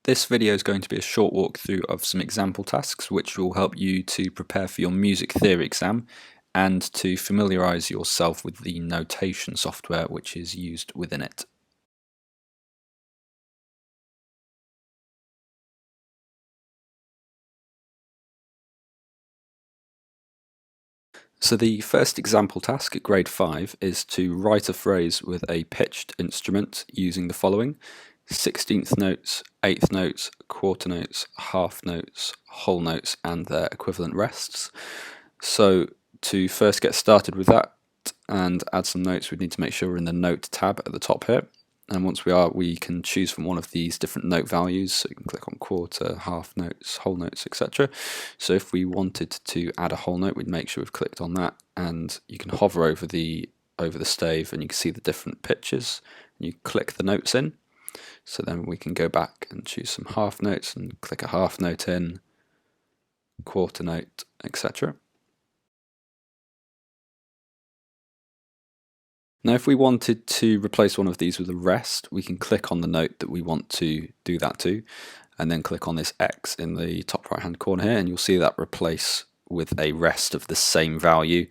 This video is going to be a short walkthrough of some example tasks which will help you to prepare for your music theory exam and to familiarise yourself with the notation software which is used within it. So the first example task at grade 5 is to write a phrase with a pitched instrument using the following: 16th notes, 8th notes, quarter notes, half notes, whole notes and their equivalent rests. So to first get started with that and add some notes, we need to make sure we're in the note tab at the top here. And once we are, we can choose from one of these different note values. So you can click on quarter, half notes, whole notes, etc. So if we wanted to add a whole note, we'd make sure we've clicked on that, and you can hover over the stave and you can see the different pitches. You click the notes in. So then we can go back and choose some half notes and click a half note in, quarter note, etc. Now if we wanted to replace one of these with a rest, we can click on the note that we want to do that to, and then click on this X in the top right hand corner here, and you'll see that replace with a rest of the same value.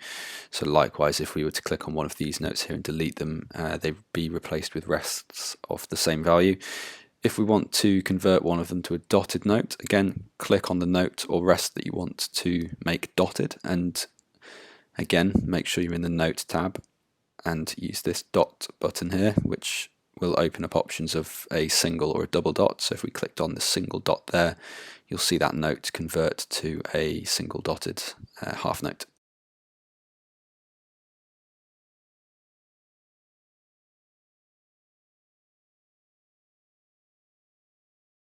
So likewise, if we were to click on one of these notes here and delete them, they'd be replaced with rests of the same value. If we want to convert one of them to a dotted note, again click on the note or rest that you want to make dotted, and again make sure you're in the note tab and use this dot button here, which will open up options of a single or a double dot. So if we clicked on the single dot there, you'll see that note convert to a single dotted half note.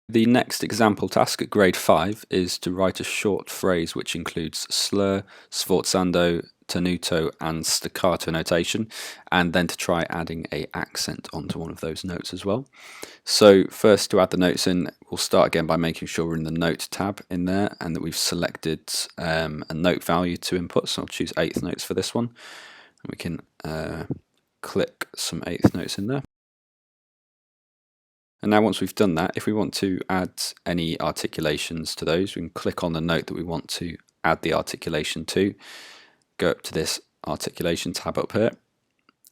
The next example task at grade 5 is to write a short phrase which includes slur, sforzando, tenuto and staccato notation, and then to try adding an accent onto one of those notes as well. So first, to add the notes in, we'll start again by making sure we're in the note tab in there and that we've selected a note value to input. So I'll choose 8th notes for this one, and we can click some 8th notes in there. And now once we've done that, if we want to add any articulations to those, we can click on the note that we want to add the articulation to, go up to this articulation tab up here,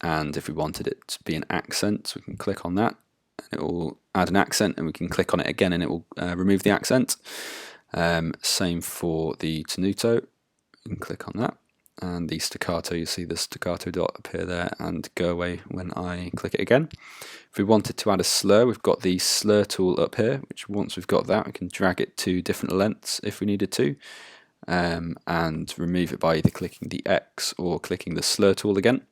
and if we wanted it to be an accent, we can click on that and it will add an accent, and we can click on it again and it will remove the accent. Same for the tenuto, you can click on that, and the staccato, you see the staccato dot appear there and go away when I click it again. If we wanted to add a slur, we've got the slur tool up here, which once we've got that, we can drag it to different lengths if we needed to, and remove it by either clicking the X or clicking the slur tool again.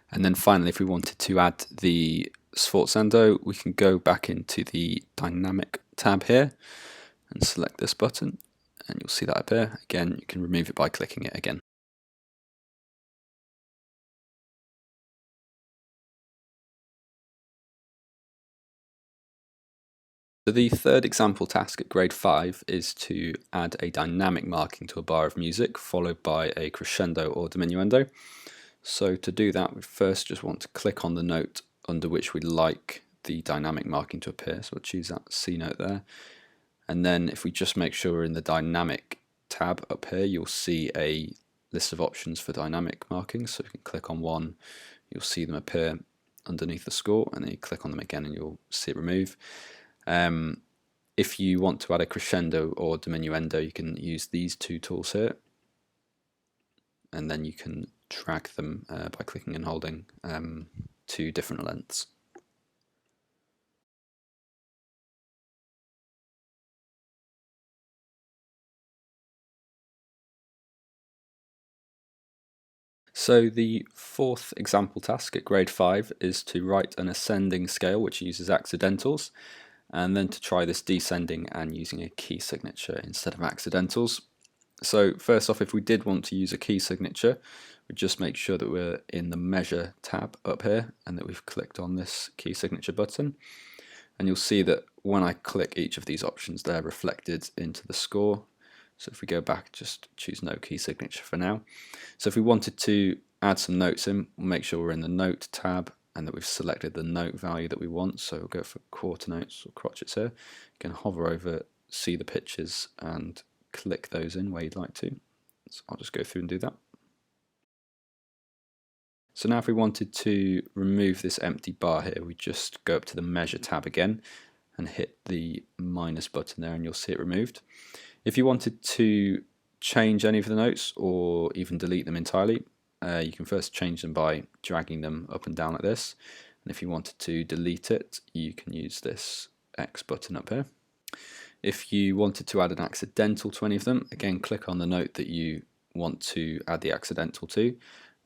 And then finally, if we wanted to add the sforzando, we can go back into the dynamic tab here and select this button, and you'll see that appear. Again, you can remove it by clicking it again. So the third example task at grade 5 is to add a dynamic marking to a bar of music followed by a crescendo or diminuendo. So to do that, we first just want to click on the note under which we'd like the dynamic marking to appear. So we'll choose that C note there. And then if we just make sure we're in the dynamic tab up here, you'll see a list of options for dynamic markings. So if you can click on one, you'll see them appear underneath the score, and then you click on them again and you'll see it remove. If you want to add a crescendo or diminuendo, you can use these two tools here, and then you can drag them by clicking and holding to different lengths. So the fourth example task at grade 5 is to write an ascending scale which uses accidentals, and then to try this descending and using a key signature instead of accidentals. So first off, if we did want to use a key signature, we just make sure that we're in the measure tab up here and that we've clicked on this key signature button, and you'll see that when I click each of these options, they're reflected into the score. So if we go back, just choose no key signature for now. So if we wanted to add some notes in, we'll make sure we're in the note tab and that we've selected the note value that we want. So we'll go for quarter notes or crotchets here. You can hover over, see the pitches, and click those in where you'd like to. So I'll just go through and do that. So now if we wanted to remove this empty bar here, we just go up to the Measure tab again and hit the minus button there, and you'll see it removed. If you wanted to change any of the notes or even delete them entirely, you can first change them by dragging them up and down like this, and if you wanted to delete it, you can use this X button up here. If you wanted to add an accidental to any of them, again click on the note that you want to add the accidental to.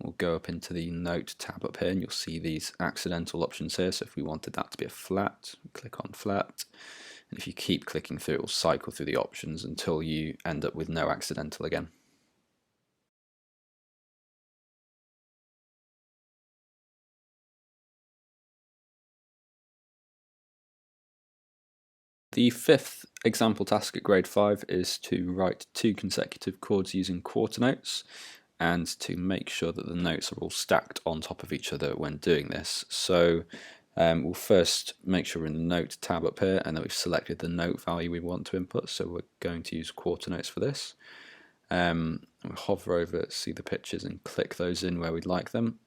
We'll go up into the Note tab up here, and you'll see these accidental options here. So if we wanted that to be a flat, click on flat, and if you keep clicking through, it will cycle through the options until you end up with no accidental again. The fifth example task at grade 5 is to write 2 consecutive chords using quarter notes, and to make sure that the notes are all stacked on top of each other when doing this. So we'll first make sure we're in the Note tab up here and that we've selected the note value we want to input, so we're going to use quarter notes for this. We'll hover over, see the pitches, and click those in where we'd like them.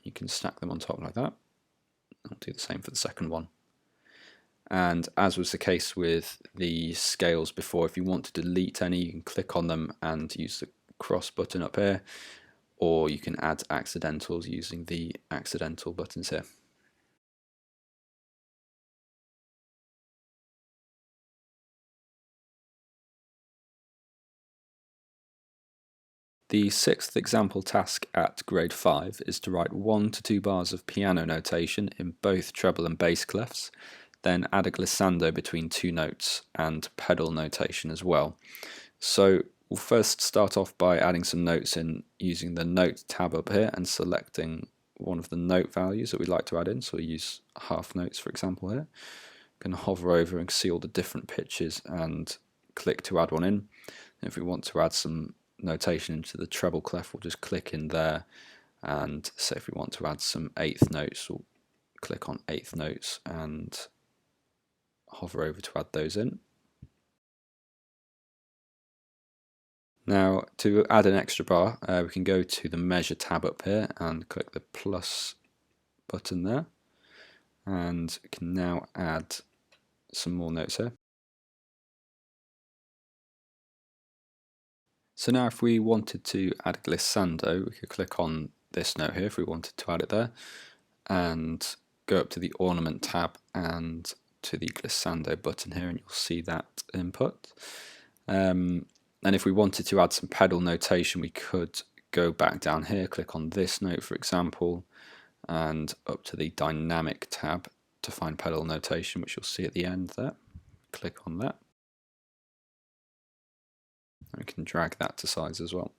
You can stack them on top like that. I'll do the same for the second one. And as was the case with the scales before, if you want to delete any, you can click on them and use the cross button up here, or you can add accidentals using the accidental buttons here. The sixth example task at grade 5 is to write 1 to 2 bars of piano notation in both treble and bass clefs, then add a glissando between 2 notes and pedal notation as well. So we'll first start off by adding some notes in using the Note tab up here and selecting one of the note values that we'd like to add in. So we use half notes, for example, here. I'm going to hover over and see all the different pitches and click to add one in. And if we want to add some notation into the treble clef, we'll just click in there, and say if we want to add some eighth notes, we'll click on eighth notes and hover over to add those in. Now to add an extra bar, we can go to the Measure tab up here and click the plus button there, and we can now add some more notes here. So now if we wanted to add a glissando, we could click on this note here if we wanted to add it there, and go up to the Ornament tab and to the glissando button here, and you'll see that input. And if we wanted to add some pedal notation, we could go back down here, click on this note for example, and up to the Dynamic tab to find pedal notation, which you'll see at the end there. Click on that. And we can drag that to size as well.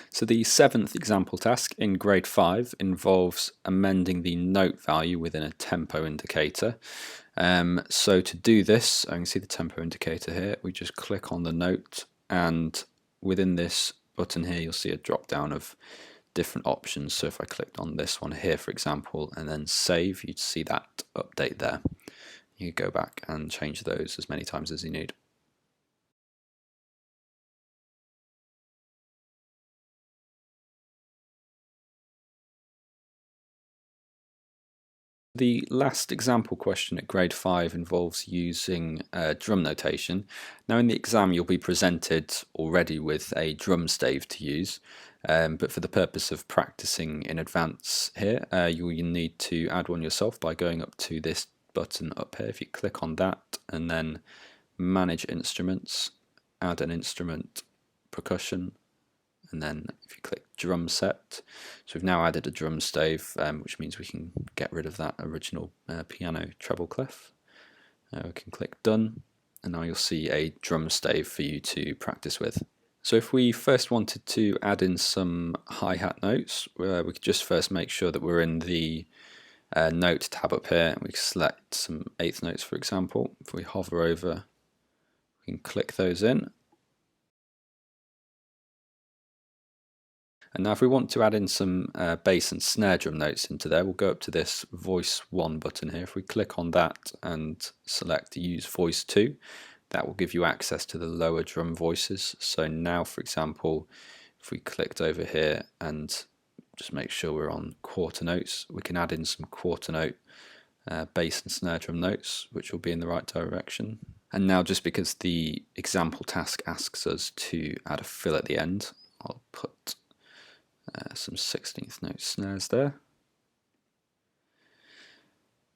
So the seventh example task in grade 5 involves amending the note value within a tempo indicator. So to do this, I can see the tempo indicator here, we just click on the note, and within this button here you'll see a drop down of different options. So if I clicked on this one here for example and then save, you'd see that update there. You go back and change those as many times as you need. The last example question at grade 5 involves using drum notation. Now in the exam you'll be presented already with a drum stave to use, but for the purpose of practicing in advance here, you'll need to add one yourself by going up to this button up here. If you click on that and then Manage Instruments, add an instrument, percussion, and then if you click drum set, so we've now added a drum stave, which means we can get rid of that original piano treble clef. We can click done, and now you'll see a drum stave for you to practice with. So if we first wanted to add in some hi-hat notes, we could just first make sure that we're in the note tab up here. We select some eighth notes for example. If we hover over, we We can click those in. And now if we want to add in some bass and snare drum notes into there, we'll go up to this Voice 1 button here. If we click on that and select Use Voice 2, that will give you access to the lower drum voices. So now, for example, if we clicked over here and just make sure we're on quarter notes, we can add in some quarter note bass and snare drum notes, which will be in the right direction. And now, just because the example task asks us to add a fill at the end, I'll put some 16th note snares there.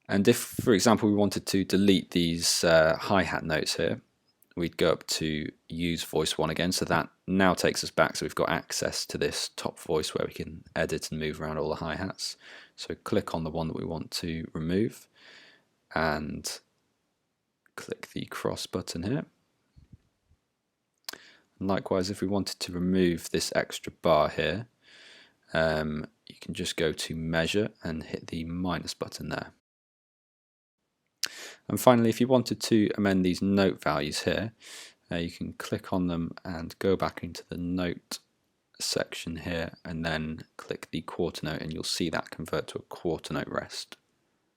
And if, for example, we wanted to delete these hi-hat notes here, we'd go up to Use Voice 1 again, so that now takes us back, so we've got access to this top voice where we can edit and move around all the hi-hats. So click on the one that we want to remove and click the cross button here. And likewise, if we wanted to remove this extra bar here, you can just go to Measure and hit the minus button there. And finally, if you wanted to amend these note values here, you can click on them and go back into the note section here and then click the quarter note, and you'll see that convert to a quarter note rest.